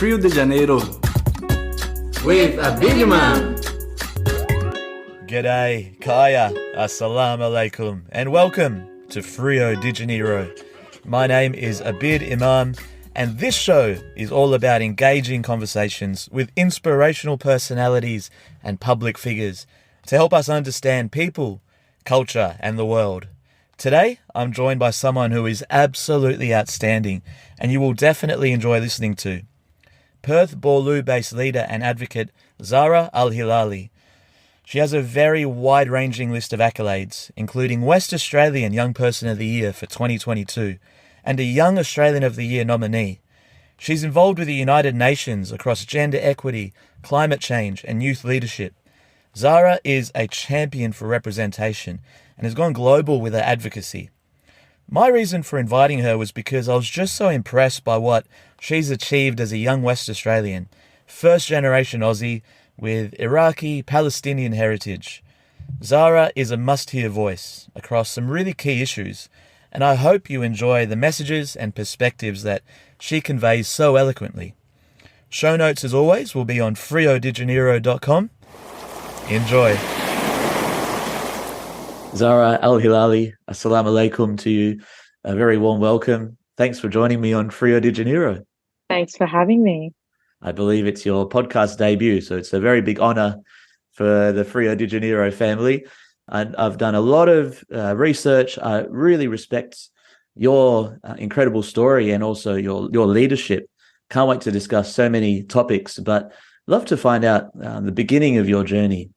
Freo de Janeiro with Abid Imam. G'day, Kaya, Assalamu Alaikum, and welcome to Freo de Janeiro. My name is Abid Imam, and this show is all about engaging conversations with inspirational personalities and public figures to help us understand people, culture, and the world. Today, I'm joined by someone who is absolutely outstanding, and you will definitely enjoy listening to. Perth Boorloo-based leader and advocate Zahra Al Hilaly. She has a very wide-ranging list of accolades, including West Australian Young Person of the Year for 2022 and a Young Australian of the Year nominee. She's involved with the United Nations across gender equity, climate change, and youth leadership. Zahra is a champion for representation and has gone global with her advocacy. My reason for inviting her was because I was just so impressed by what she's achieved as a young West Australian, first-generation Aussie with Iraqi, Palestinian heritage. Zahra is a must-hear voice across some really key issues, and I hope you enjoy the messages and perspectives that she conveys so eloquently. Show notes, as always, will be on freodejaneiro.com. Enjoy. Zahra Al Hilaly, Assalamu Alaikum to you. A very warm welcome. Thanks for joining me on Freo de Janeiro. Thanks for having me. I believe it's your podcast debut, so it's a very big honor for the Freo de Janeiro family. And I've done a lot of research. I really respect your incredible story and also your leadership. Can't wait to discuss so many topics, but love to find out the beginning of your journey.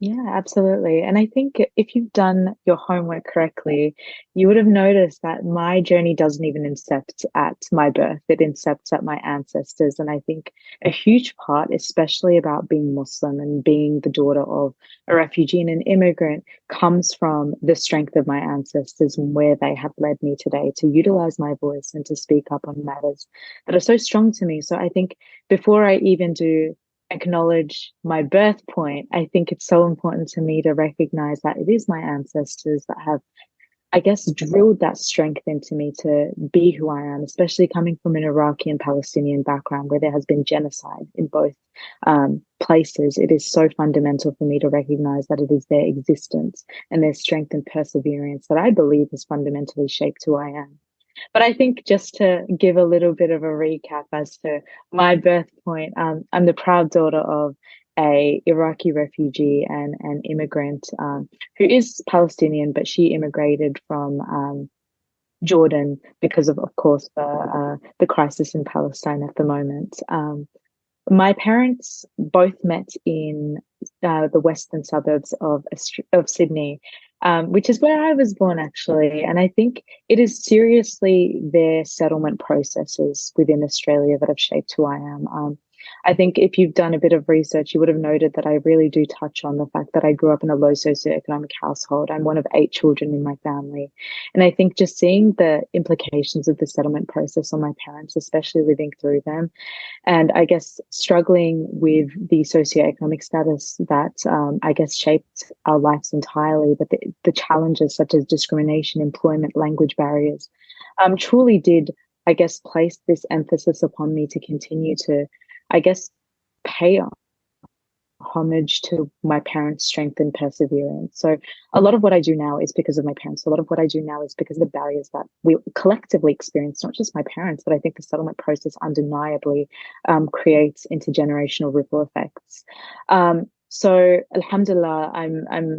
Yeah, absolutely. And I think if you've done your homework correctly, you would have noticed that my journey doesn't even incept at my birth. It incepts at my ancestors. And I think a huge part, especially about being Muslim and being the daughter of a refugee and an immigrant, comes from the strength of my ancestors and where they have led me today to utilize my voice and to speak up on matters that are so strong to me. So I think before I even do acknowledge my birth point, I think it's so important to me to recognize that it is my ancestors that have, I guess, drilled that strength into me to be who I am, especially coming from an Iraqi and Palestinian background where there has been genocide in both places. It is so fundamental for me to recognize that it is their existence and their strength and perseverance that I believe has fundamentally shaped who I am. But I think just to give a little bit of a recap as to my birth point, I'm the proud daughter of a Iraqi refugee and an immigrant who is Palestinian, but she immigrated from Jordan because of course, the crisis in Palestine at the moment. My parents both met in the western suburbs of Sydney, which is where I was born, actually. And I think it is seriously their settlement processes within Australia that have shaped who I am. I think if you've done a bit of research, you would have noted that I really do touch on the fact that I grew up in a low socioeconomic household. I'm one of 8 children in my family. And I think just seeing the implications of the settlement process on my parents, especially living through them, and I guess struggling with the socioeconomic status that I guess shaped our lives entirely, but the challenges such as discrimination, employment, language barriers, truly did, I guess, place this emphasis upon me to continue to, I guess, pay homage to my parents' strength and perseverance. So a lot of what I do now is because of my parents. A lot of what I do now is because of the barriers that we collectively experience, not just my parents, but I think the settlement process undeniably creates intergenerational ripple effects. So alhamdulillah,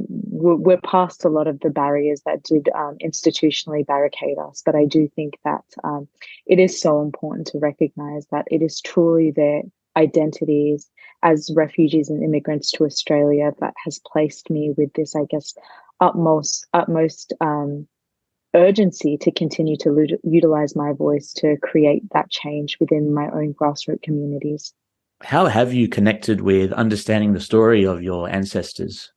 we're past a lot of the barriers that did institutionally barricade us. But I do think that it is so important to recognize that it is truly their identities as refugees and immigrants to Australia that has placed me with this, I guess, utmost urgency to continue to utilize my voice to create that change within my own grassroots communities. How have you connected with understanding the story of your ancestors?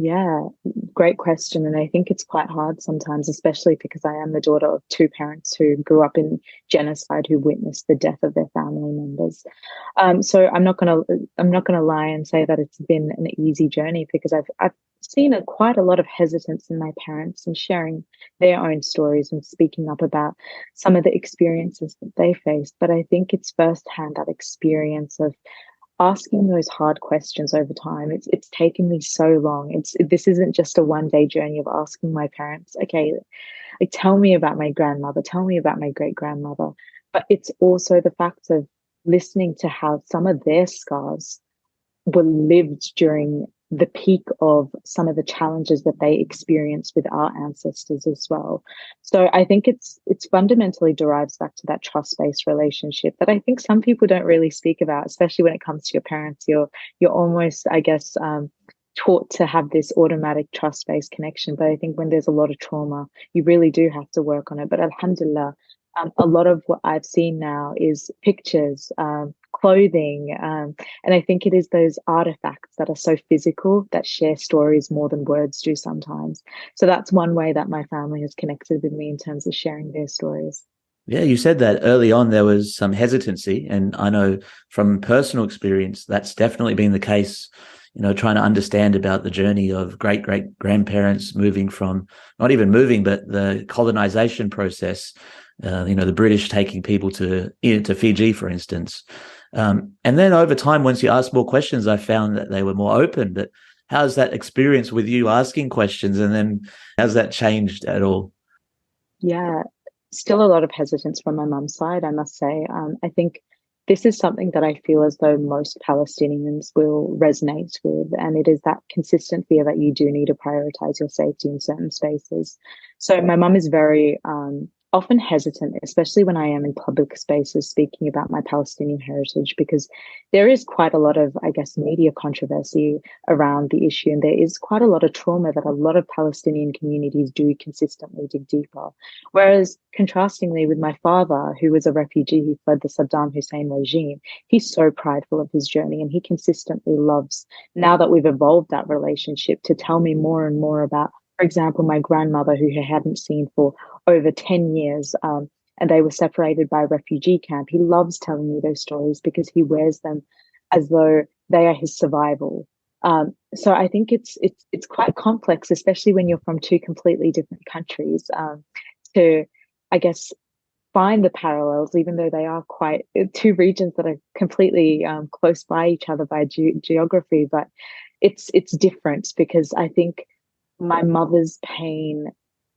Yeah, great question. And I think it's quite hard sometimes, especially because I am the daughter of two parents who grew up in genocide, who witnessed the death of their family members. So I'm not gonna lie and say that it's been an easy journey because I've seen quite a lot of hesitance in my parents in sharing their own stories and speaking up about some of the experiences that they faced. But I think it's firsthand that experience of asking those hard questions over time. It's taken me so long. This isn't just a one day journey of asking my parents, okay, like tell me about my grandmother, tell me about my great grandmother. But it's also the fact of listening to how some of their scars were lived during the peak of some of the challenges that they experienced with our ancestors as well. So I think it's fundamentally derives back to that trust-based relationship that I think some people don't really speak about, especially when it comes to your parents. You're almost, I guess, taught to have this automatic trust-based connection. But I think when there's a lot of trauma, you really do have to work on it. But alhamdulillah, a lot of what I've seen now is pictures, clothing, and I think it is those artifacts that are so physical that share stories more than words do sometimes. So that's one way that my family has connected with me in terms of sharing their stories. Yeah, you said that early on there was some hesitancy, and I know from personal experience that's definitely been the case. Trying to understand about the journey of great great grandparents moving from not even moving, but the colonization process. The British taking people to Fiji, for instance, and then over time, once you ask more questions, I found that they were more open. But how's that experience with you asking questions, and then how's that changed at all? Yeah, still a lot of hesitance from my mum's side, I must say. I think this is something that I feel as though most Palestinians will resonate with, and it is that consistent fear that you do need to prioritize your safety in certain spaces. So my mum is very often hesitant, especially when I am in public spaces speaking about my Palestinian heritage, because there is quite a lot of, I guess, media controversy around the issue, and there is quite a lot of trauma that a lot of Palestinian communities do consistently dig deeper. Whereas, contrastingly, with my father, who was a refugee who fled the Saddam Hussein regime, he's so prideful of his journey and he consistently loves, now that we've evolved that relationship, to tell me more and more about, for example, my grandmother, who he hadn't seen for over 10 years. And they were separated by a refugee camp. He loves telling me those stories because he wears them as though they are his survival. So I think it's quite complex, especially when you're from two completely different countries. To, I guess, find the parallels, even though they are quite two regions that are completely close by each other by geography. But it's different because I think my mother's pain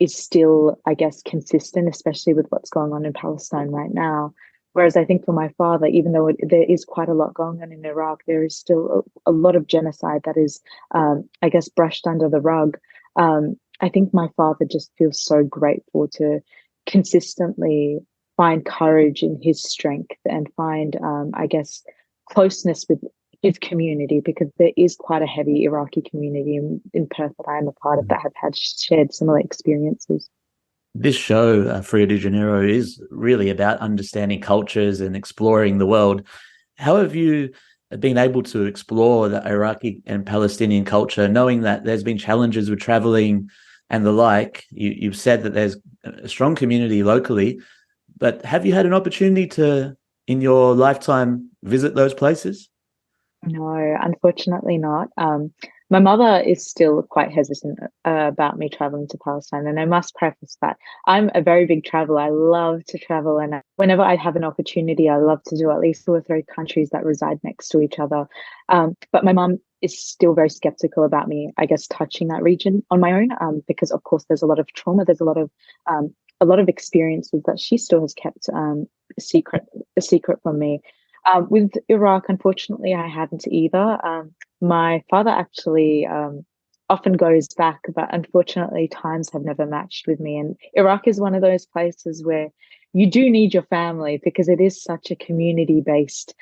is still, I guess, consistent, especially with what's going on in Palestine right now. Whereas I think for my father, even though there is quite a lot going on in Iraq, there is still a lot of genocide that is, I guess, brushed under the rug. I think my father just feels so grateful to consistently find courage in his strength and find, I guess, closeness with his community, because there is quite a heavy Iraqi community in Perth that I am a part of that have had shared similar experiences. This show, Freo de Janeiro, is really about understanding cultures and exploring the world. How have you been able to explore the Iraqi and Palestinian culture, knowing that there's been challenges with traveling and the like? You've said that there's a strong community locally, but have you had an opportunity to, in your lifetime, visit those places? No, unfortunately not. My mother is still quite hesitant about me traveling to Palestine, and I must preface that I'm a very big traveler. I love to travel, and whenever I have an opportunity, I love to do at least two or three countries that reside next to each other. But my mum is still very skeptical about me, I guess, touching that region on my own, because of course there's a lot of trauma, there's a lot of experiences that she still has kept a secret from me. With Iraq, unfortunately, I hadn't either. My father actually often goes back, but unfortunately, times have never matched with me. And Iraq is one of those places where you do need your family because it is such a community-based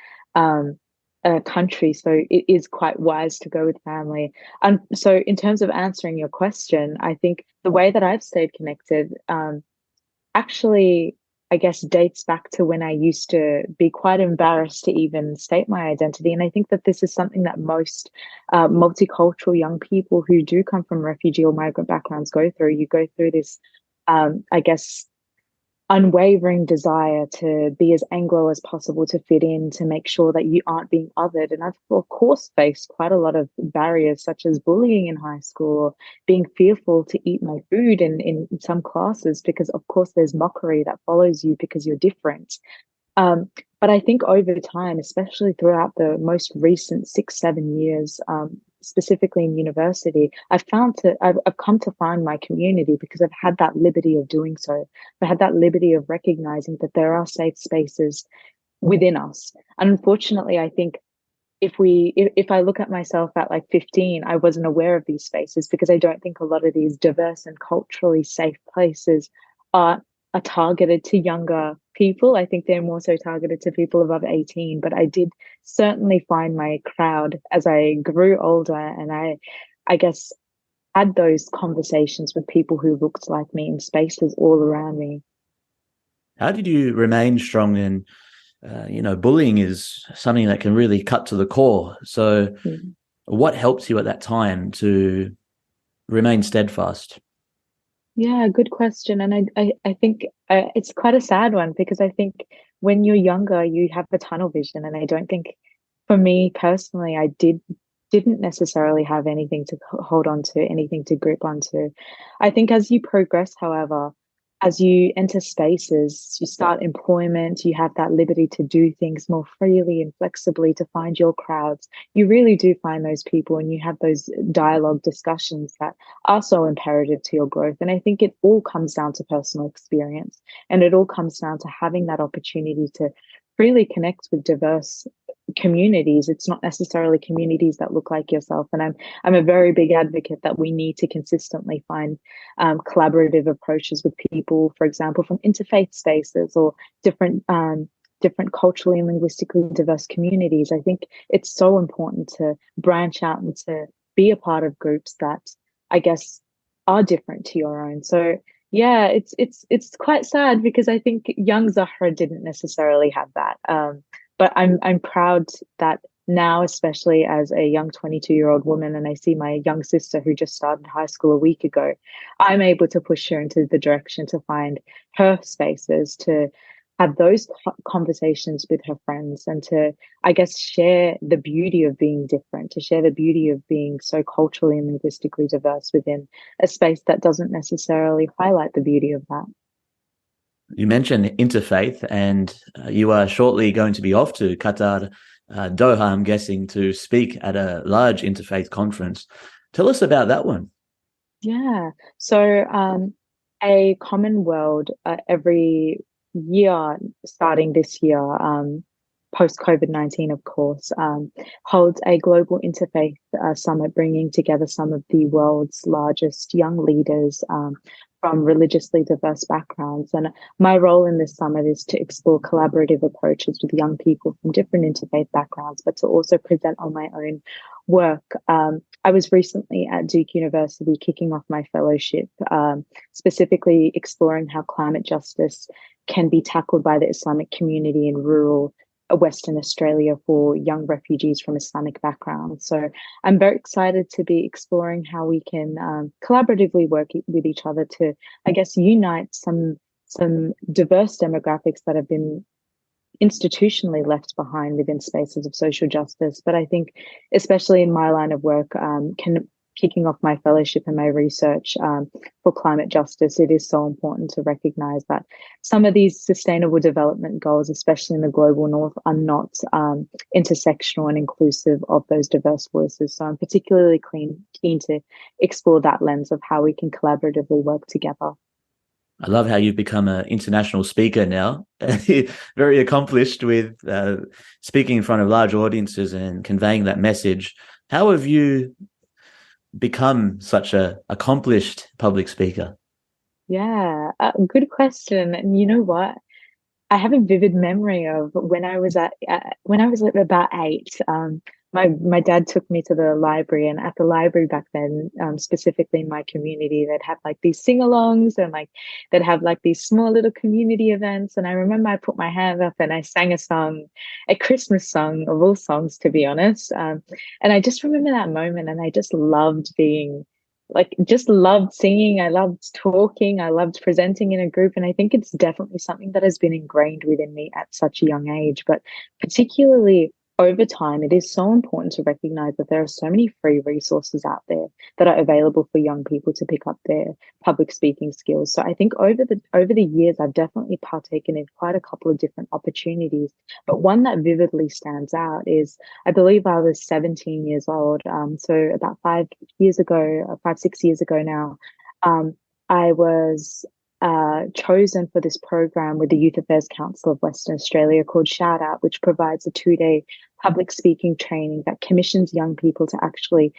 country. So it is quite wise to go with family. And so, in terms of answering your question, I think the way that I've stayed connected, actually, I guess, dates back to when I used to be quite embarrassed to even state my identity. And I think that this is something that most multicultural young people who do come from refugee or migrant backgrounds go through. You go through this, I guess, unwavering desire to be as Anglo as possible, to fit in, to make sure that you aren't being othered. And I've, of course, faced quite a lot of barriers, such as bullying in high school, or being fearful to eat my food in some classes, because, of course, there's mockery that follows you because you're different. But I think over time, especially throughout the most recent 6, 7 years, specifically in university, I've come to find my community because I've had that liberty of doing so. I had that liberty of recognizing that there are safe spaces within us. And unfortunately, I think if I look at myself at like 15, I wasn't aware of these spaces because I don't think a lot of these diverse and culturally safe places are targeted to younger people. I think they're more so targeted to people above 18. But I did certainly find my crowd as I grew older, and I guess had those conversations with people who looked like me in spaces all around me. How did you remain strong in, bullying is something that can really cut to the core. So Mm. what helped you at that time to remain steadfast? Yeah, good question. And I think it's quite a sad one because I think when you're younger, you have a tunnel vision. And I don't think, for me personally, didn't necessarily have anything to hold on to, anything to grip onto. I think as you progress, however, as you enter spaces, you start employment, you have that liberty to do things more freely and flexibly, to find your crowds. You really do find those people and you have those dialogue discussions that are so imperative to your growth. And I think it all comes down to personal experience, and it all comes down to having that opportunity to freely connect with diverse communities. It's not necessarily communities that look like yourself. And I'm a very big advocate that we need to consistently find collaborative approaches with people, for example, from interfaith spaces or different culturally and linguistically diverse communities. I think it's so important to branch out and to be a part of groups that, I guess, are different to your own. So yeah, it's quite sad because I think young Zahra didn't necessarily have that. But I'm proud that now, especially as a young 22-year-old woman, and I see my young sister who just started high school a week ago, I'm able to push her into the direction to find her spaces, to have those conversations with her friends, and to, I guess, share the beauty of being different, to share the beauty of being so culturally and linguistically diverse within a space that doesn't necessarily highlight the beauty of that. You mentioned interfaith, and you are shortly going to be off to Qatar, Doha, I'm guessing, to speak at a large interfaith conference. Tell us about that one. Yeah. So, a common world every year, starting this year, post COVID-19, of course, holds a global interfaith summit, bringing together some of the world's largest young leaders from religiously diverse backgrounds. And my role in this summit is to explore collaborative approaches with young people from different interfaith backgrounds, but to also present on my own work. I was recently at Duke University kicking off my fellowship, specifically exploring how climate justice can be tackled by the Islamic community in rural Western Australia for young refugees from Islamic backgrounds. So I'm very excited to be exploring how we can collaboratively work with each other to, I guess, unite some diverse demographics that have been institutionally left behind within spaces of social justice. But I think, especially in my line of work, kicking off my fellowship and my research for climate justice, it is so important to recognize that some of these sustainable development goals, especially in the global north, are not intersectional and inclusive of those diverse voices. So I'm particularly keen to explore that lens of how we can collaboratively work together. I love how you've become an international speaker now, very accomplished with speaking in front of large audiences and conveying that message. How have you become such an accomplished public speaker? Yeah, good question. And you know what? I have a vivid memory of when I was at about 8. my dad took me to the library, and at the library back then, specifically in my community, they'd have like these sing-alongs, and like they'd have like these small little community events. And I remember I put my hand up and I sang a song, a Christmas song of all songs, to be honest. And I just remember that moment, and I just loved being like, just loved singing. I loved talking. I loved presenting in a group. And I think it's definitely something that has been ingrained within me at such a young age. But particularly over time, it is so important to recognize that there are so many free resources out there that are available for young people to pick up their public speaking skills. So I think over the years, I've definitely partaken in quite a couple of different opportunities. But one that vividly stands out is, I believe I was 17 years old. So about 5 years ago, 5, 6 years ago now, I was chosen for this program with the Youth Affairs Council of Western Australia called Shout Out, which provides a 2-day public speaking training that commissions young people to actually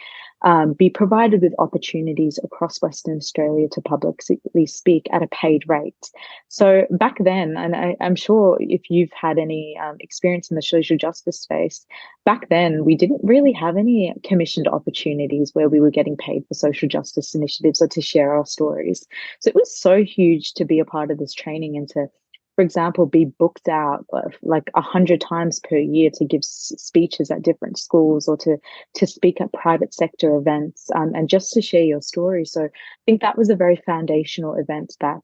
be provided with opportunities across Western Australia to publicly speak at a paid rate. So back then, and I'm sure if you've had any experience in the social justice space, back then we didn't really have any commissioned opportunities where we were getting paid for social justice initiatives or to share our stories. So it was so huge to be a part of this training and to, for example, be booked out like 100 times per year to give speeches at different schools or to speak at private sector events, and just to share your story. So I think that was a very foundational event that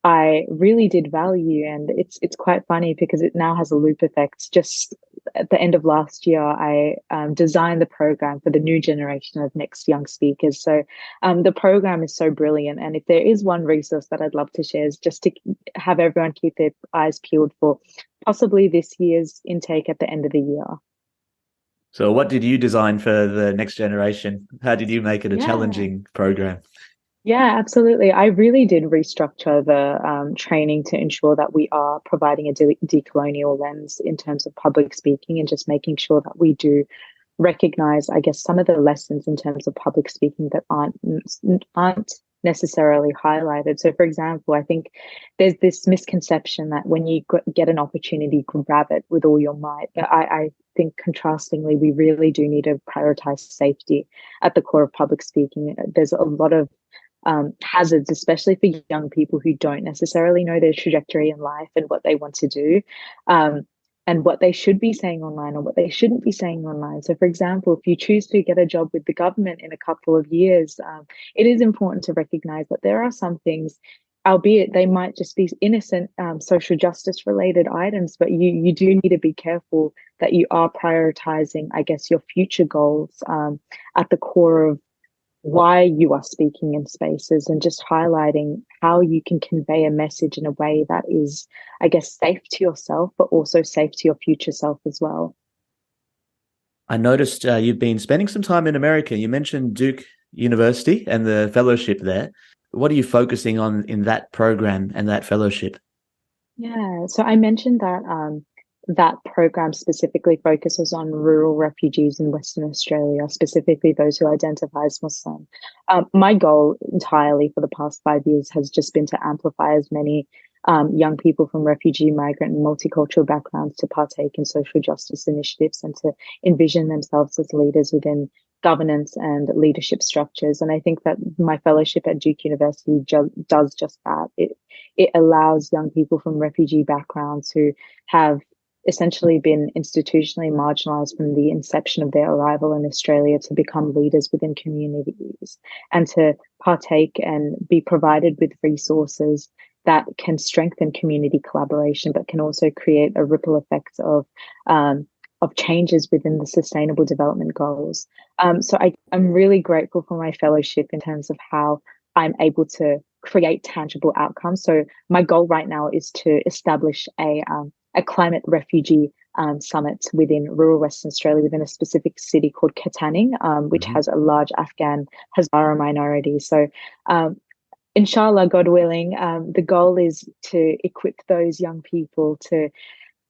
I really did value. And it's quite funny because it now has a loop effect. Just at the end of last year, I designed the program for the new generation of next young speakers. So the program is so brilliant. And if there is one resource that I'd love to share, is just to have everyone keep their eyes peeled for possibly this year's intake at the end of the year. So what did you design for the next generation? How did you make it a Yeah. challenging program? Yeah, absolutely. I really did restructure the training to ensure that we are providing a decolonial lens in terms of public speaking, and just making sure that we do recognize, I guess, some of the lessons in terms of public speaking that aren't necessarily highlighted. So, for example, I think there's this misconception that when you get an opportunity, grab it with all your might. But I think contrastingly, we really do need to prioritize safety at the core of public speaking. There's a lot of hazards, especially for young people who don't necessarily know their trajectory in life and what they want to do, and what they should be saying online or what they shouldn't be saying online. So, for example, if you choose to get a job with the government in a couple of years, it is important to recognize that there are some things, albeit they might just be innocent social justice related items, but you do need to be careful that you are prioritizing, I guess, your future goals at the core of why you are speaking in spaces, and just highlighting how you can convey a message in a way that is, I guess, safe to yourself, but also safe to your future self as well. I noticed you've been spending some time in America. You mentioned Duke University and the fellowship there. What are you focusing on in that program and that fellowship? Yeah, so I mentioned that that program specifically focuses on rural refugees in Western Australia, specifically those who identify as Muslim. My goal entirely for the past 5 years has just been to amplify as many young people from refugee, migrant, and multicultural backgrounds to partake in social justice initiatives and to envision themselves as leaders within governance and leadership structures. And I think that my fellowship at Duke University does just that. It allows young people from refugee backgrounds who have essentially been institutionally marginalized from the inception of their arrival in Australia to become leaders within communities, and to partake and be provided with resources that can strengthen community collaboration, but can also create a ripple effect of changes within the Sustainable Development Goals. So I'm really grateful for my fellowship in terms of how I'm able to create tangible outcomes. So my goal right now is to establish a climate refugee summit within rural Western Australia, within a specific city called Katanning, which has a large Afghan Hazara minority. So inshallah, God willing, the goal is to equip those young people to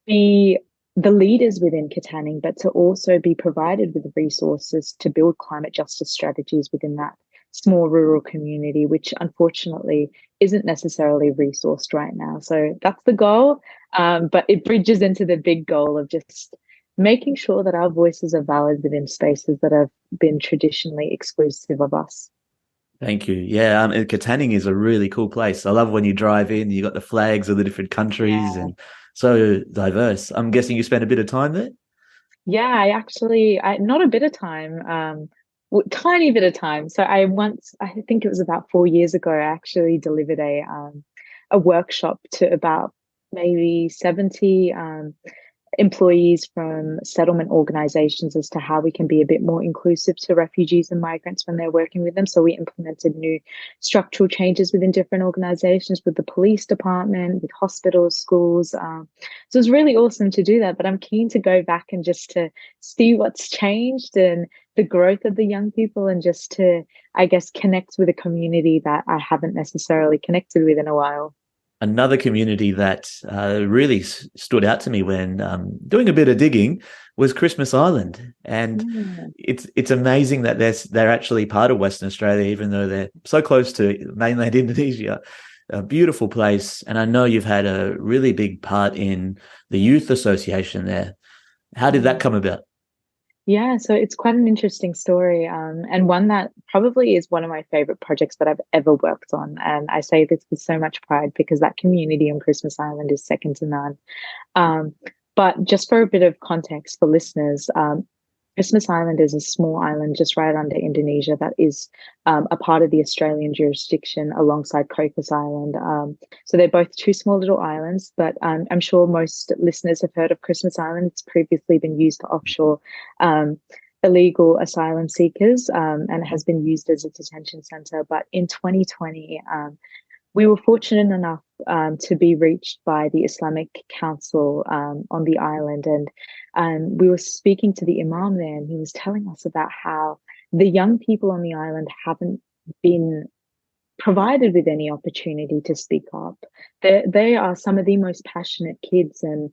be the leaders within Katanning, but to also be provided with resources to build climate justice strategies within that small rural community, which unfortunately isn't necessarily resourced right now. So that's the goal. But it bridges into the big goal of just making sure that our voices are valid within spaces that have been traditionally exclusive of us. Thank you. Yeah, and Katanning is a really cool place. I love when you drive in, you got the flags of the different countries Yeah. and so diverse. I'm guessing you spent a bit of time there? Yeah, I not a bit of time, tiny bit of time. So I think it was about 4 years ago, I actually delivered a workshop to about maybe 70 employees from settlement organizations as to how we can be a bit more inclusive to refugees and migrants when they're working with them. So we implemented new structural changes within different organizations, with the police department, with hospitals, schools. So it's really awesome to do that. But I'm keen to go back and just to see what's changed and the growth of the young people, and just to, I guess, connect with a community that I haven't necessarily connected with in a while. Another community that really stood out to me when doing a bit of digging was Christmas Island, and Yeah. it's amazing that they're actually part of Western Australia, even though they're so close to mainland Indonesia. A beautiful place, and I know you've had a really big part in the youth association there. How did that come about? Yeah, so it's quite an interesting story, and one that probably is one of my favorite projects that I've ever worked on. And I say this with so much pride because that community on Christmas Island is second to none. Um, but just for a bit of context for listeners, Christmas Island is a small island just right under Indonesia that is a part of the Australian jurisdiction alongside Cocos Island. So they're both two small little islands, but I'm sure most listeners have heard of Christmas Island. It's previously been used to offshore um, illegal asylum seekers, and has been used as a detention center. But in 2020, we were fortunate enough to be reached by the Islamic Council on the island, and we were speaking to the Imam there, and he was telling us about how the young people on the island haven't been provided with any opportunity to speak up. They are some of the most passionate kids, and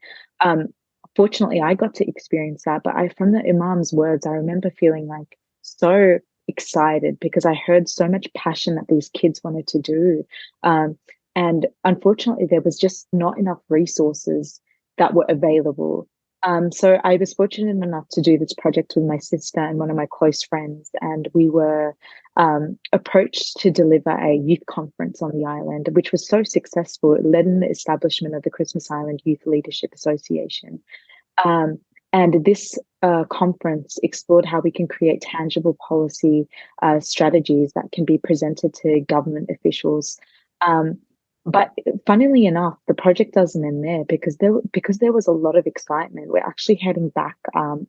fortunately, I got to experience that. But from the Imam's words, I remember feeling like so excited because I heard so much passion that these kids wanted to do. Um, and unfortunately, there was just not enough resources that were available. So I was fortunate enough to do this project with my sister and one of my close friends, and we were approached to deliver a youth conference on the island, which was so successful. It led in the establishment of the Christmas Island Youth Leadership Association. Um, and this conference explored how we can create tangible policy strategies that can be presented to government officials. Um, but funnily enough, the project doesn't end there because there was a lot of excitement. We're actually heading back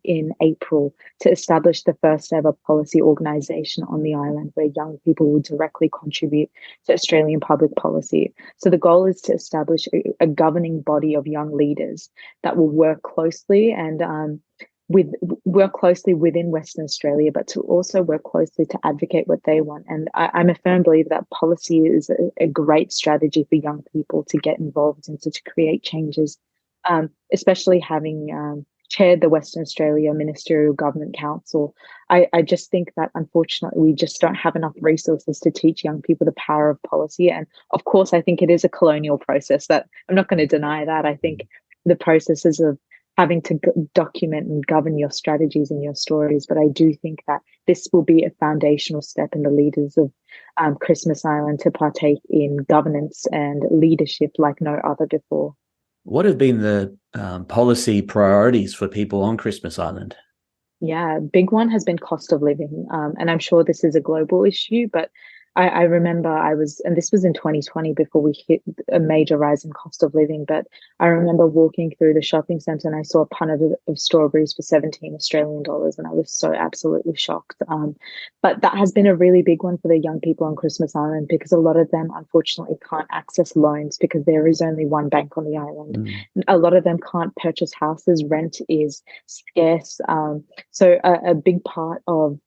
in April to establish the first ever policy organisation on the island where young people will directly contribute to Australian public policy. So the goal is to establish a governing body of young leaders that will work closely and with work closely within Western Australia, but to also work closely to advocate what they want. And I'm a firm believer that policy is a great strategy for young people to get involved and to create changes, especially having chaired the Western Australia Ministerial Government Council. I just think that unfortunately we just don't have enough resources to teach young people the power of policy. And of course, I think it is a colonial process that I'm not going to deny that. I think the processes of having to document and govern your strategies and your stories. But I do think that this will be a foundational step in the leaders of Christmas Island to partake in governance and leadership like no other before. What have been the policy priorities for people on Christmas Island? Yeah, big one has been cost of living. And I'm sure this is a global issue, but I remember and this was in 2020 before we hit a major rise in cost of living. But I remember walking through the shopping centre and I saw a pun of strawberries for 17 Australian dollars, and I was so absolutely shocked. But that has been a really big one for the young people on Christmas Island because a lot of them unfortunately can't access loans because there is only one bank on the island. A lot of them can't purchase houses. Rent is scarce. So a big part of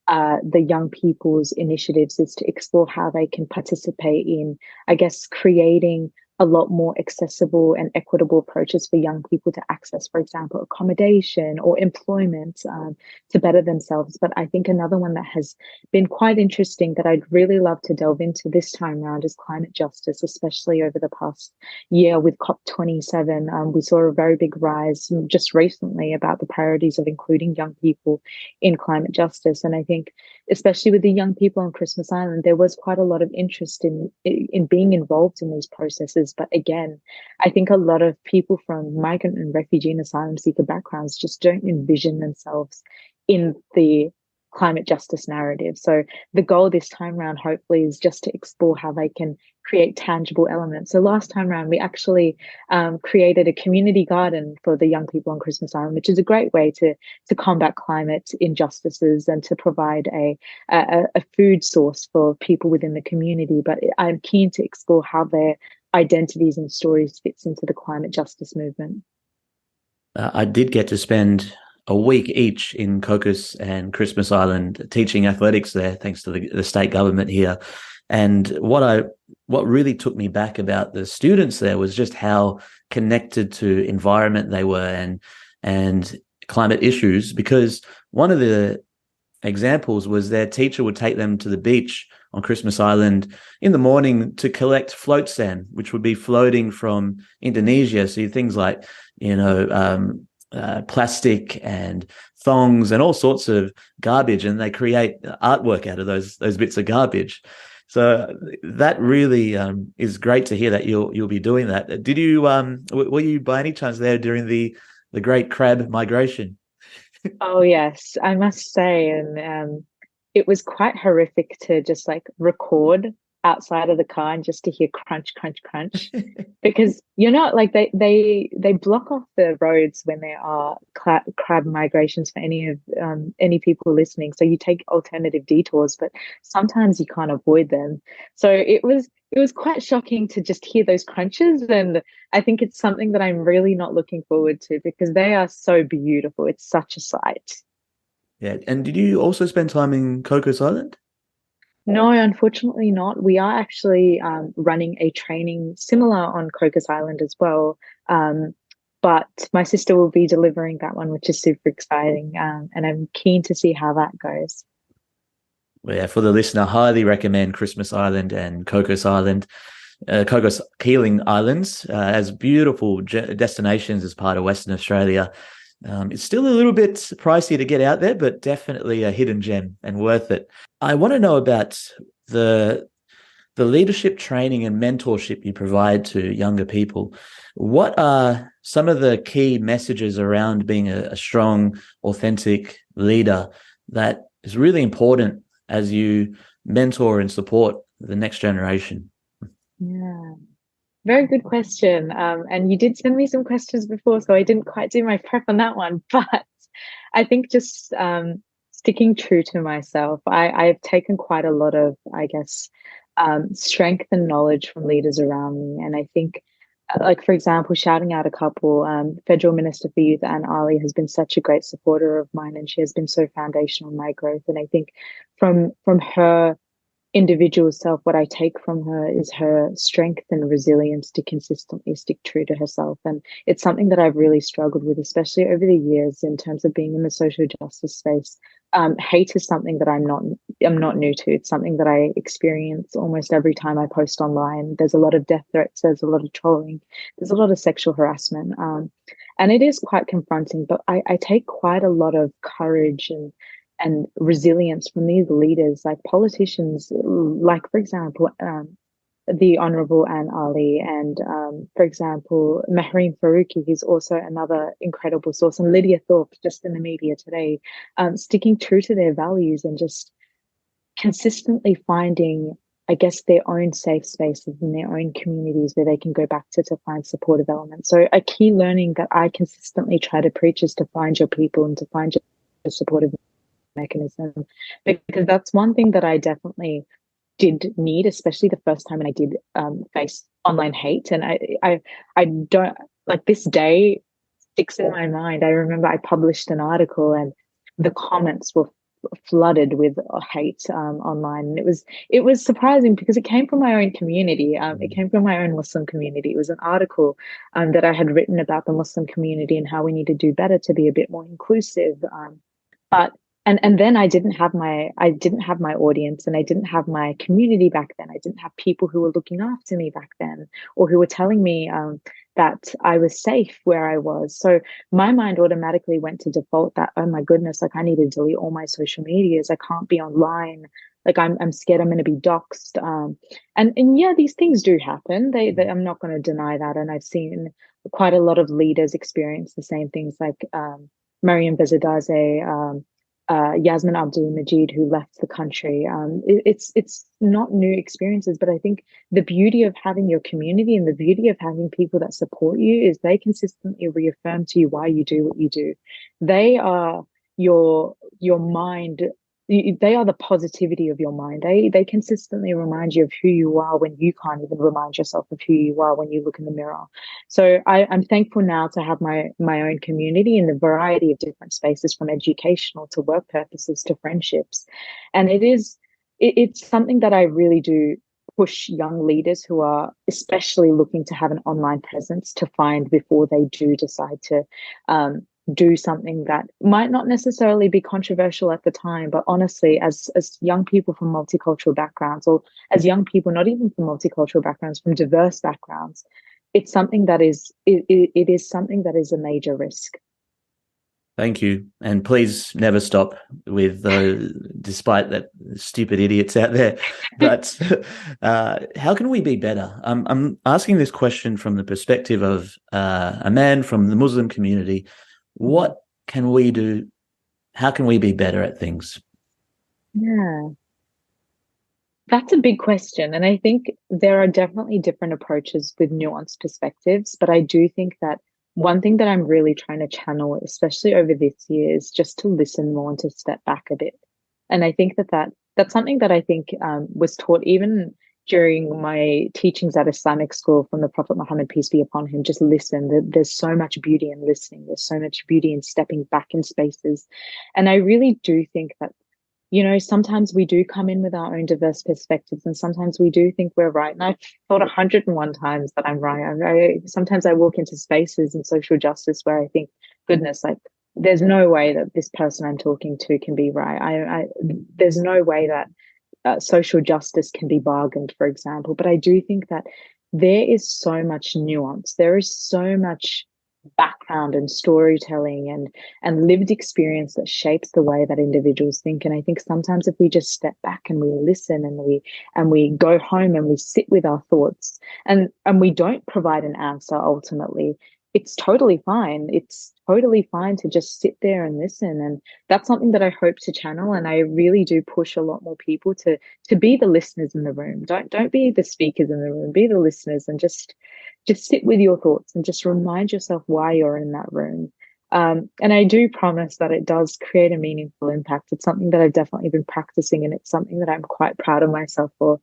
the young people's initiatives is to explore how they can participate in, I guess, creating a lot more accessible and equitable approaches for young people to access, for example, accommodation or employment, to better themselves. But I think another one that has been quite interesting that I'd really love to delve into this time around is climate justice, especially over the past year with COP27. We saw a very big rise just recently about the priorities of including young people in climate justice. And I think, especially with the young people on Christmas Island, there was quite a lot of interest in being involved in these processes. But again, I think a lot of people from migrant and refugee and asylum seeker backgrounds just don't envision themselves in the climate justice narrative. So the goal this time around, hopefully, is just to explore how they can create tangible elements. So last time around, we actually created a community garden for the young people on Christmas Island, which is a great way to combat climate injustices and to provide a food source for people within the community. But I'm keen to explore how their identities and stories fits into the climate justice movement. I did get to spend a week each in Cocos and Christmas Island teaching athletics there, thanks to the state government here. And what really took me back about the students there was just how connected to environment they were and climate issues, because one of the examples was their teacher would take them to the beach on Christmas Island in the morning to collect float sand, which would be floating from Indonesia. So things like, plastic and thongs and all sorts of garbage, and they create artwork out of those bits of garbage. So that really is great to hear that you'll be doing that. Did you were you by any chance there during the great crab migration? Oh yes, I must say, and it was quite horrific to just like record outside of the car and just to hear crunch, crunch, crunch, because you're not like they block off the roads when there are crab migrations for any people listening. So you take alternative detours, but sometimes you can't avoid them. So it was quite shocking to just hear those crunches, and I think it's something that I'm really not looking forward to because they are so beautiful. It's such a sight. Yeah. And did you also spend time in Cocos Island? No, unfortunately not. We are actually running a training similar on Crocus Island as well. But my sister will be delivering that one, which is super exciting. And I'm keen to see how that goes. Well, yeah, for the listener, highly recommend Christmas Island and Cocos Island. Cocos Keeling Islands as beautiful destinations as part of Western Australia. It's still a little bit pricey to get out there, but definitely a hidden gem and worth it. I want to know about the leadership training and mentorship you provide to younger people. What are some of the key messages around being a strong, authentic leader that is really important as you mentor and support the next generation? Yeah. Very good question. And you did send me some questions before, so I didn't quite do my prep on that one. But I think just sticking true to myself, I've taken quite a lot of, I guess, strength and knowledge from leaders around me. And I think, like, for example, shouting out a couple, Federal Minister for Youth, Anne Ali, has been such a great supporter of mine, and she has been so foundational in my growth. And I think from her individual self, what I take from her is her strength and resilience to consistently stick true to herself. And it's something that I've really struggled with, especially over the years in terms of being in the social justice space. Hate is something that I'm not new to. It's something that I experience almost every time I post online. There's a lot of death threats, there's a lot of trolling, there's a lot of sexual harassment. And it is quite confronting, but I take quite a lot of courage and resilience from these leaders, like politicians, like, for example, the Honourable Anne Ali, and, for example, Mehreen Faruqi, who's also another incredible source, and Lydia Thorpe, just in the media today, sticking true to their values and just consistently finding, I guess, their own safe spaces in their own communities where they can go back to find supportive elements. So a key learning that I consistently try to preach is to find your people and to find your supportive mechanism, because that's one thing that I definitely did need, especially the first time when I did face online hate. And I don't, like, this day sticks in my mind. I remember I published an article and the comments were flooded with hate online. And it was surprising because it came from my own community. It came from my own Muslim community. It was an article that I had written about the Muslim community and how we need to do better to be a bit more inclusive. But and then I didn't have my audience, and I didn't have my community back then. I didn't have people who were looking after me back then, or who were telling me that I was safe where I was. So my mind automatically went to default that, oh my goodness, like I need to delete all my social medias. I can't be online. Like I'm scared I'm going to be doxxed. And yeah, these things do happen. They I'm not going to deny that. And I've seen quite a lot of leaders experience the same things, like Mariam Bezadaze, Yasmin Abdul Majid, who left the country. It's not new experiences, but I think the beauty of having your community and the beauty of having people that support you is they consistently reaffirm to you why you do what you do. They are your mind. They are the positivity of your mind. They consistently remind you of who you are when you can't even remind yourself of who you are when you look in the mirror. So I'm thankful now to have my own community in the variety of different spaces, from educational to work purposes to friendships. And it's something that I really do push young leaders who are especially looking to have an online presence to find before they do decide to do something that might not necessarily be controversial at the time. But honestly, as young people from multicultural backgrounds, or as young people not even from multicultural backgrounds, from diverse backgrounds, it's something that it is something that is a major risk. Thank you. And please never stop with despite that stupid idiots out there. But how can we be better? I'm asking this question from the perspective of a man from the Muslim community. What can we do? How can we be better at things? Yeah, that's a big question. And I think there are definitely different approaches with nuanced perspectives. But I do think that one thing that I'm really trying to channel, especially over this year, is just to listen more and to step back a bit. And I think that's something that I think was taught even during my teachings at Islamic school from the Prophet Muhammad, peace be upon him. Just listen. There's so much beauty in listening. There's so much beauty in stepping back in spaces. And I really do think that, sometimes we do come in with our own diverse perspectives, and sometimes we do think we're right. And I've thought 101 times that I'm right. Sometimes I walk into spaces in social justice where I think, goodness, like there's no way that this person I'm talking to can be right. There's no way that social justice can be bargained, for example. But I do think that there is so much nuance. There is so much background and storytelling and lived experience that shapes the way that individuals think. And I think sometimes if we just step back and we listen and we go home and we sit with our thoughts and we don't provide an answer ultimately, it's totally fine. It's totally fine to just sit there and listen. And that's something that I hope to channel. And I really do push a lot more people to be the listeners in the room. Don't be the speakers in the room. Be the listeners, and just sit with your thoughts and just remind yourself why you're in that room. And I do promise that it does create a meaningful impact. It's something that I've definitely been practicing, and it's something that I'm quite proud of myself for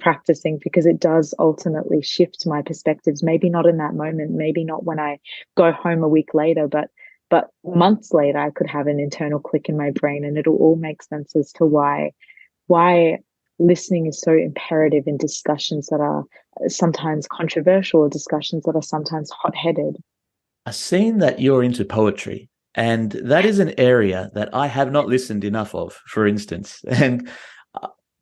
practicing, because it does ultimately shift my perspectives. Maybe not in that moment, maybe not when I go home a week later, but months later, I could have an internal click in my brain, and it'll all make sense as to why listening is so imperative in discussions that are sometimes controversial, or discussions that are sometimes hot-headed. I've seen that you're into poetry, and that is an area that I have not listened enough of, for instance. And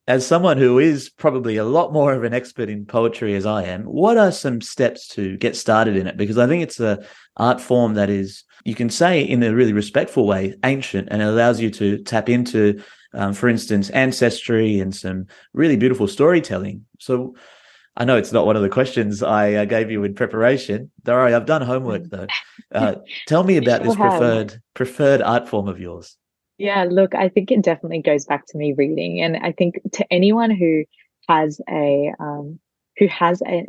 as someone who is probably a lot more of an expert in poetry as I am, what are some steps to get started in it? Because I think it's an art form that is, you can say in a really respectful way, ancient, and it allows you to tap into, for instance, ancestry and some really beautiful storytelling. So I know it's not one of the questions I gave you in preparation. Don't worry, I've done homework though. Tell me about this preferred art form of yours. Yeah, look, I think it definitely goes back to me reading. And I think to anyone who has an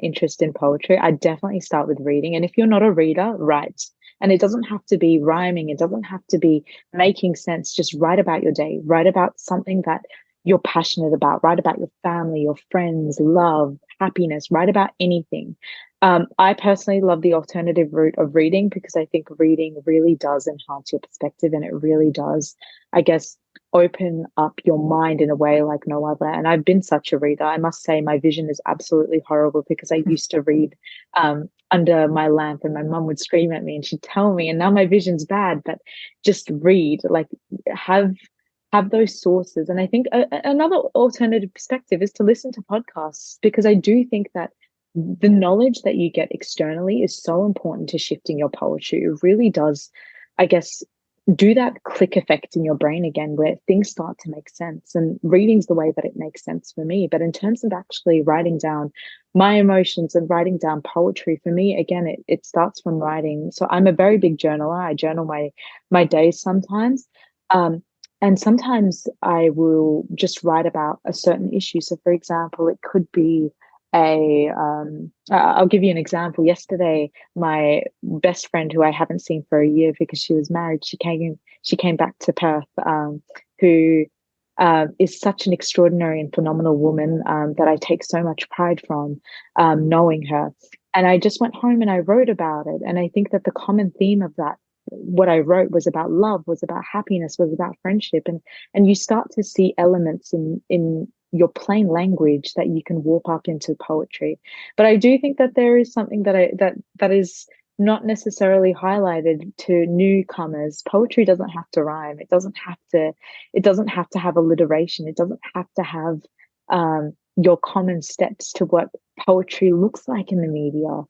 interest in poetry, I definitely start with reading. And if you're not a reader, write. And it doesn't have to be rhyming. It doesn't have to be making sense. Just write about your day. Write about something that you're passionate about. Write about your family, your friends, love, happiness. Write about anything. I personally love the alternative route of reading, because I think reading really does enhance your perspective, and it really does, I guess, open up your mind in a way like no other. And I've been such a reader. I must say my vision is absolutely horrible because I used to read under my lamp and my mum would scream at me and she'd tell me, and now my vision's bad, but just read, like have those sources. And I think another alternative perspective is to listen to podcasts, because I do think that the knowledge that you get externally is so important to shifting your poetry. It really does, I guess, do that click effect in your brain again where things start to make sense. And reading's the way that it makes sense for me. But in terms of actually writing down my emotions and writing down poetry, for me, again, it starts from writing. So I'm a very big journaler. I journal my days sometimes. And sometimes I will just write about a certain issue. So for example, it could be I'll give you an example. Yesterday, my best friend, who I haven't seen for a year because she was married, she came back to Perth, who is such an extraordinary and phenomenal woman that I take so much pride from knowing her. And I just went home and I wrote about it. And I think that the common theme of that, what I wrote, was about love, was about happiness, was about friendship. And you start to see elements in your plain language that you can warp up into poetry. But I do think that there is something that is not necessarily highlighted to newcomers. Poetry doesn't have to rhyme. It doesn't have to have alliteration. It doesn't have to have your common steps to what poetry looks like in the media.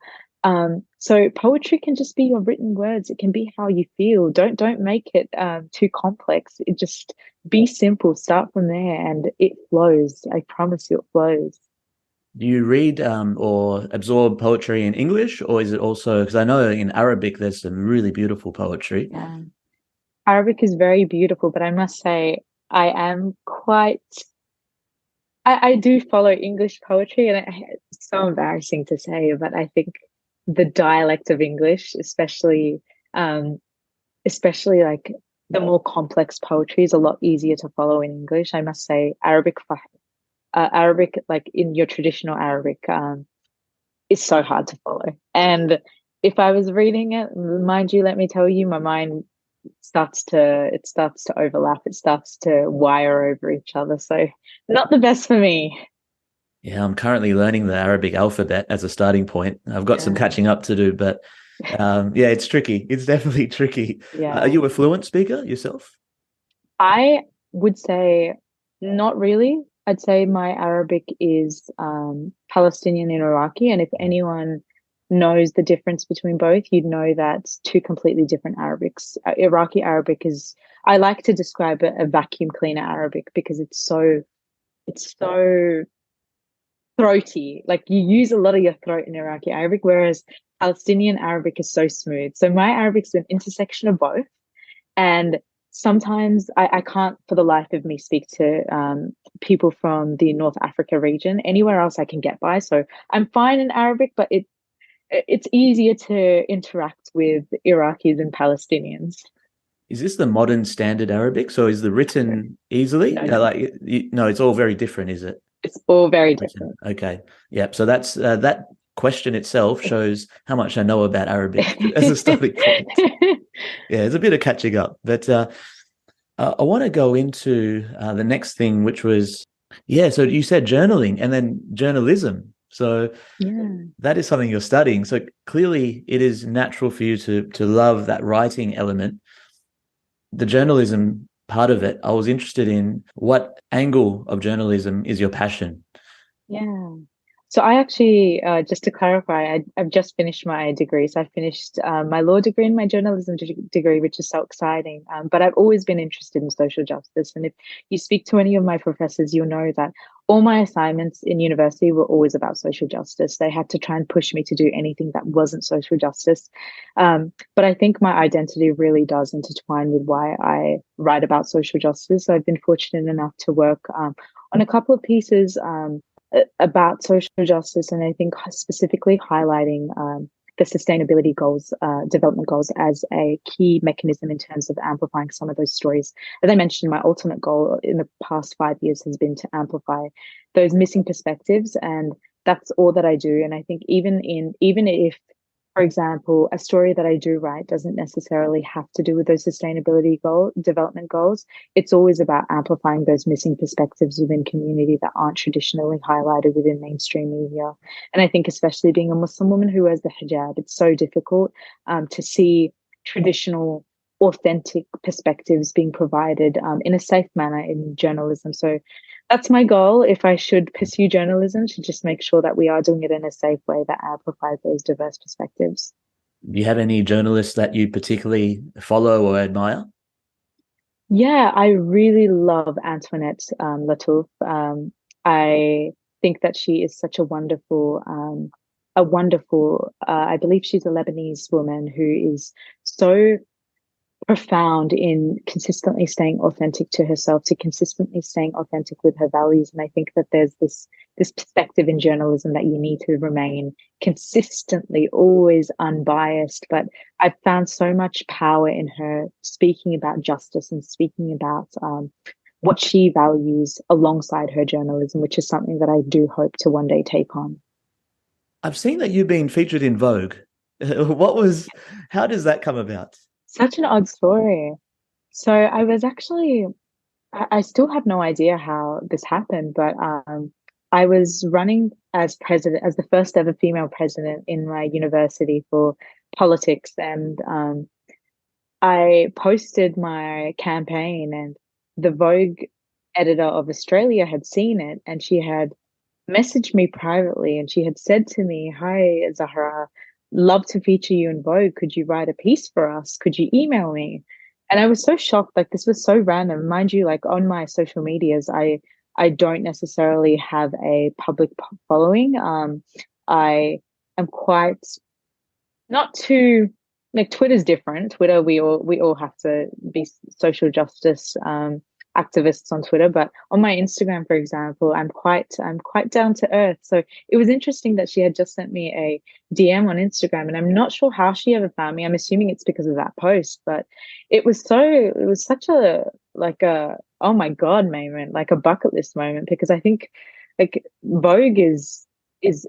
So poetry can just be your written words. It can be how you feel. Don't make it too complex. It just be simple. Start from there, and it flows. I promise you, it flows. Do you read or absorb poetry in English, or is it also, because I know in Arabic there's some really beautiful poetry? Yeah. Arabic is very beautiful, but I must say I am quite. I do follow English poetry, and it's so embarrassing to say, but I think the dialect of English, especially like the more complex poetry, is a lot easier to follow in English. I must say, Arabic, like in your traditional Arabic, is so hard to follow. And if I was reading it, mind you, let me tell you, my mind starts to overlap. It starts to wire over each other. So not the best for me. Yeah, I'm currently learning the Arabic alphabet as a starting point. I've got some catching up to do, but yeah, it's tricky. It's definitely tricky. Yeah. Are you a fluent speaker yourself? I would say not really. I'd say my Arabic is Palestinian and Iraqi. And if anyone knows the difference between both, you'd know that's two completely different Arabics. Iraqi Arabic is, I like to describe it, a vacuum cleaner Arabic, because it's so throaty. Like you use a lot of your throat in Iraqi Arabic, whereas Palestinian Arabic is so smooth. So my Arabic's an intersection of both. And sometimes I can't for the life of me speak to people from the North Africa region. Anywhere else I can get by. So I'm fine in Arabic, but it's easier to interact with Iraqis and Palestinians. Is this the modern standard Arabic? So is the written easily? No. No, it's all very different, is it? It's all very different. Okay. Yep. So that's that question itself shows how much I know about Arabic as a starting point. Yeah, it's a bit of catching up. But I want to go into the next thing, which was, so you said journaling and then journalism. So that is something you're studying. So clearly it is natural for you to love that writing element. The journalism part of it, I was interested in what angle of journalism is your passion? Yeah. So I actually, just to clarify, I've just finished my degree. So I finished my law degree and my journalism degree, which is so exciting. But I've always been interested in social justice. And if you speak to any of my professors, you'll know that all my assignments in university were always about social justice. They had to try and push me to do anything that wasn't social justice. But I think my identity really does intertwine with why I write about social justice. So I've been fortunate enough to work on a couple of pieces about social justice, and I think specifically highlighting the sustainability goals, development goals, as a key mechanism in terms of amplifying some of those stories. As I mentioned, my ultimate goal in the past 5 years has been to amplify those missing perspectives, and that's all that I do. And I think even if for example, a story that I do write doesn't necessarily have to do with those development goals. It's always about amplifying those missing perspectives within community that aren't traditionally highlighted within mainstream media. And I think, especially being a Muslim woman who wears the hijab, it's so difficult to see traditional, authentic perspectives being provided in a safe manner in journalism. So that's my goal. If I should pursue journalism, to just make sure that we are doing it in a safe way that amplifies those diverse perspectives. Do you have any journalists that you particularly follow or admire? Yeah, I really love Antoinette Lattouf. I think that she is such a wonderful. I believe she's a Lebanese woman who is so profound in consistently staying authentic to herself, to consistently staying authentic with her values. And I think that there's this perspective in journalism that you need to remain consistently always unbiased. But I've found so much power in her speaking about justice and speaking about what she values alongside her journalism, which is something that I do hope to one day take on. I've seen that you've been featured in Vogue. How does that come about? Such an odd story. So I was actually, I still have no idea how this happened, but I was running as president, as the first ever female president in my university for politics. And I posted my campaign, and the Vogue editor of Australia had seen it, and she had messaged me privately, and she had said to me, "Hi, Zahra, love to feature you in Vogue. Could you write a piece for us? Could you email me?" And I was so shocked. Like, this was so random. Mind you, like on my social medias, I don't necessarily have a public following. I am quite not too like Twitter's different. Twitter, we all have to be social justice activists on Twitter, but on my Instagram, for example, I'm quite down to earth. So it was interesting that she had just sent me a DM on Instagram, and I'm not sure how she ever found me. I'm assuming it's because of that post, but it was such a like a oh my God moment, like a bucket list moment, because I think like Vogue is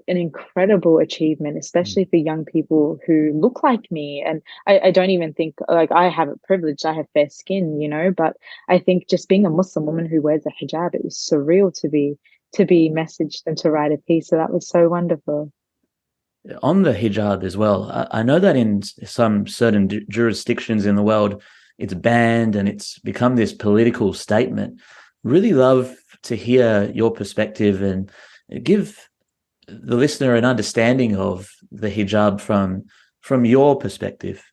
an incredible achievement, especially for young people who look like me. And I don't even think like I have it privileged, I have fair skin, but I think just being a Muslim woman who wears a hijab, it was surreal to be messaged and to write a piece. So that was so wonderful. On the hijab as well, I know that in some certain jurisdictions in the world, it's banned and it's become this political statement. Really love to hear your perspective and give the listener an understanding of the hijab from your perspective.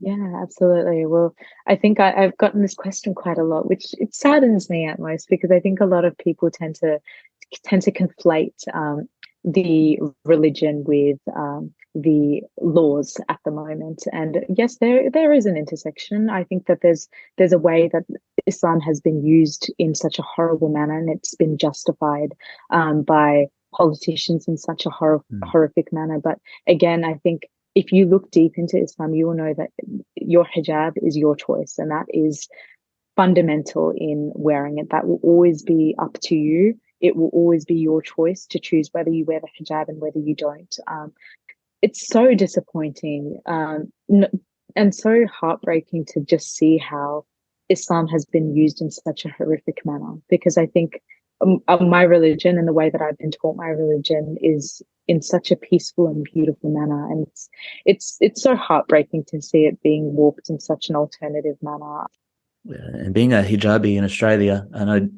Yeah, absolutely. Well, I think I've gotten this question quite a lot, which it saddens me at most because I think a lot of people tend to conflate the religion with the laws at the moment. And yes, there is an intersection. I think that there's a way that Islam has been used in such a horrible manner, and it's been justified by politicians in such a horrific manner. But again, I think if you look deep into Islam, you will know that your hijab is your choice, and that is fundamental in wearing it. That will always be up to you. It will always be your choice to choose whether you wear the hijab and whether you don't. It's so disappointing and so heartbreaking to just see how Islam has been used in such a horrific manner. Because I think my religion and the way that I've been taught my religion is in such a peaceful and beautiful manner, and it's so heartbreaking to see it being warped in such an alternative manner. And being a hijabi in Australia, I know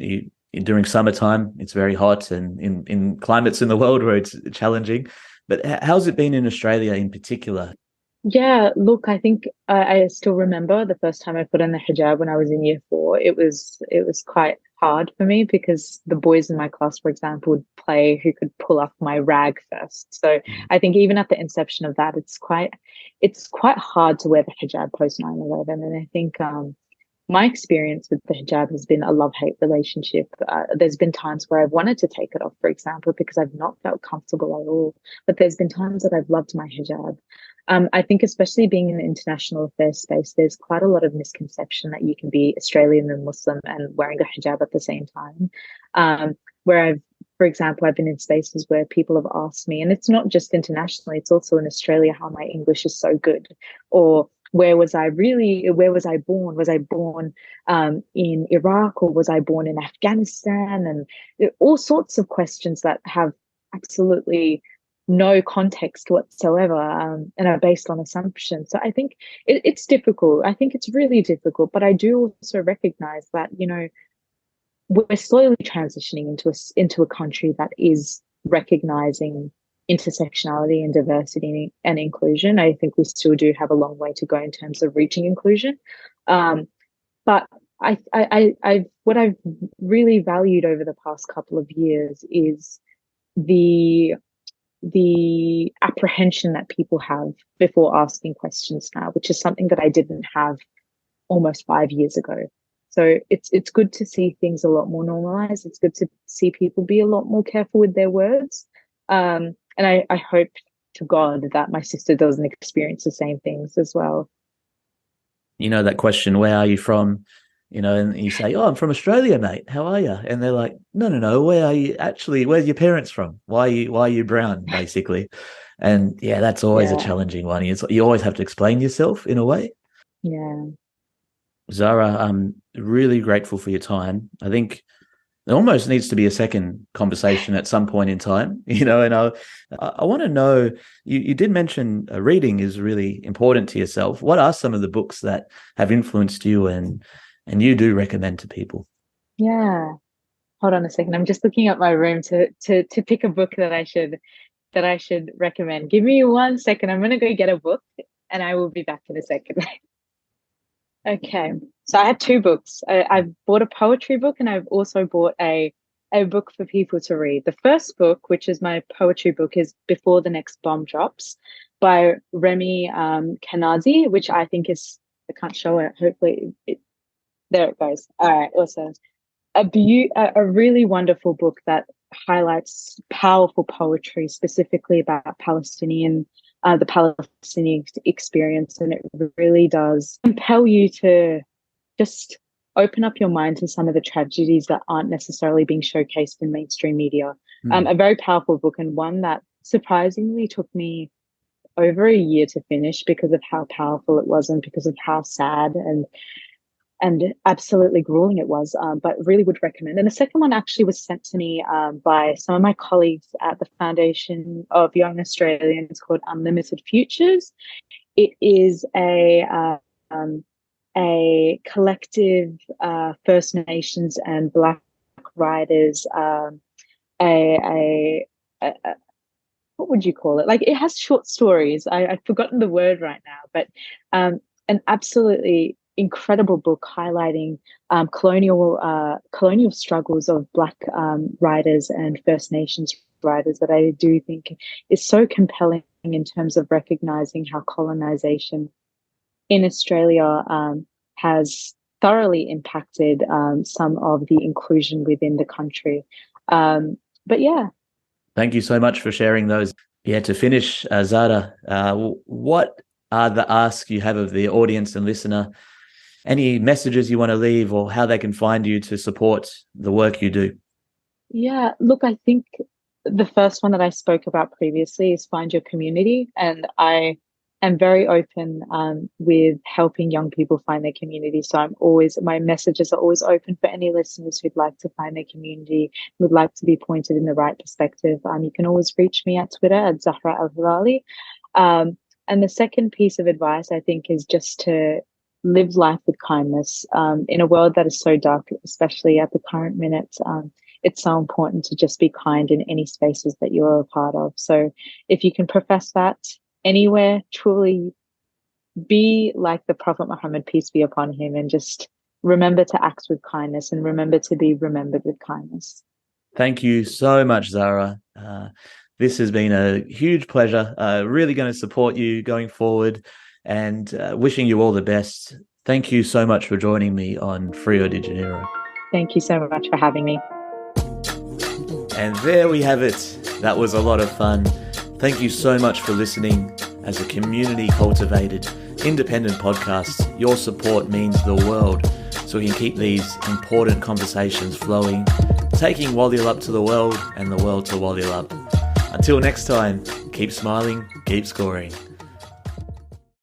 during summertime it's very hot, and in climates in the world where it's challenging. But how's it been in Australia in particular? Yeah, look, I think I still remember the first time I put on the hijab when I was in year four. It was quite hard for me because the boys in my class, for example, would play who could pull off my rag first. So I think even at the inception of that, it's quite hard to wear the hijab post 9/11. And I think my experience with the hijab has been a love-hate relationship. There's been times where I've wanted to take it off, for example, because I've not felt comfortable at all. But there's been times that I've loved my hijab. I think especially being in the international affairs space, there's quite a lot of misconception that you can be Australian and Muslim and wearing a hijab at the same time. Where for example, I've been in spaces where people have asked me, and it's not just internationally, it's also in Australia, how my English is so good, or where was I born? Was I born in Iraq, or was I born in Afghanistan? And all sorts of questions that have absolutely no context whatsoever, and are based on assumptions. So I think it's difficult. I think it's really difficult, but I do also recognize that, we're slowly transitioning into a country that is recognizing intersectionality and diversity and inclusion. I think we still do have a long way to go in terms of reaching inclusion. But what I've really valued over the past couple of years is the apprehension that people have before asking questions now, which is something that I didn't have almost 5 years ago. So it's good to see things a lot more normalized. It's good to see people be a lot more careful with their words. And I hope to God that my sister doesn't experience the same things as well. That question, where are you from? And you say, oh, I'm from Australia, mate. How are you? And they're like, no. Where are you actually? Where's your parents from? Why are you brown, basically? And yeah, that's always a challenging one. You always have to explain yourself in a way. Yeah. Zahra, I'm really grateful for your time. I think there almost needs to be a second conversation at some point in time, and I want to know, you did mention reading is really important to yourself. What are some of the books that have influenced you and you do recommend to people? Yeah. Hold on a second. I'm just looking at my room to pick a book that I should recommend. Give me 1 second. I'm going to go get a book and I will be back in a second. Okay. So I have 2 books. I've bought a poetry book and I've also bought a book for people to read. The first book, which is my poetry book, is Before the Next Bomb Drops by Remy Kanazi, which I think is, I can't show it. Hopefully there it goes. All right. Awesome. A really wonderful book that highlights powerful poetry, specifically about the Palestinian experience, and it really does compel you to just open up your mind to some of the tragedies that aren't necessarily being showcased in mainstream media. A very powerful book, and one that surprisingly took me over a year to finish because of how powerful it was and because of how sad and absolutely grueling it was, but really would recommend. And the second one actually was sent to me by some of my colleagues at the Foundation of Young Australians, called Unlimited Futures. It is a collective First Nations and Black writers, what would you call it? Like, it has short stories. I've forgotten the word right now, but an absolutely incredible book highlighting colonial struggles of Black writers and First Nations writers that I do think is so compelling in terms of recognizing how colonization in Australia has thoroughly impacted some of the inclusion within the country. But yeah. Thank you so much for sharing those. Yeah, to finish, Zahra, what are the asks you have of the audience and listener? Any messages you want to leave, or how they can find you to support the work you do? Yeah, look, I think the first one that I spoke about previously is find your community. And I am very open with helping young people find their community. So my messages are always open for any listeners who'd like to find their community, would like to be pointed in the right perspective. You can always reach me at Twitter at Zahra Al Hilaly. And the second piece of advice, I think, is just to live life with kindness in a world that is so dark, especially at the current minute. It's so important to just be kind in any spaces that you're a part of. So if you can profess that anywhere, truly be like the Prophet Muhammad, peace be upon him, and just remember to act with kindness and remember to be remembered with kindness. Thank you so much, Zahra. This has been a huge pleasure. Really going to support you going forward, and wishing you all the best. Thank you so much for joining me on Freo de Janeiro. Thank you so much for having me. And there we have it. That was a lot of fun. Thank you so much for listening. As a community-cultivated, independent podcast, your support means the world, so we can keep these important conversations flowing. taking Wally Lup to the world and the world to Wally Lup. Until next time, keep smiling, keep scoring.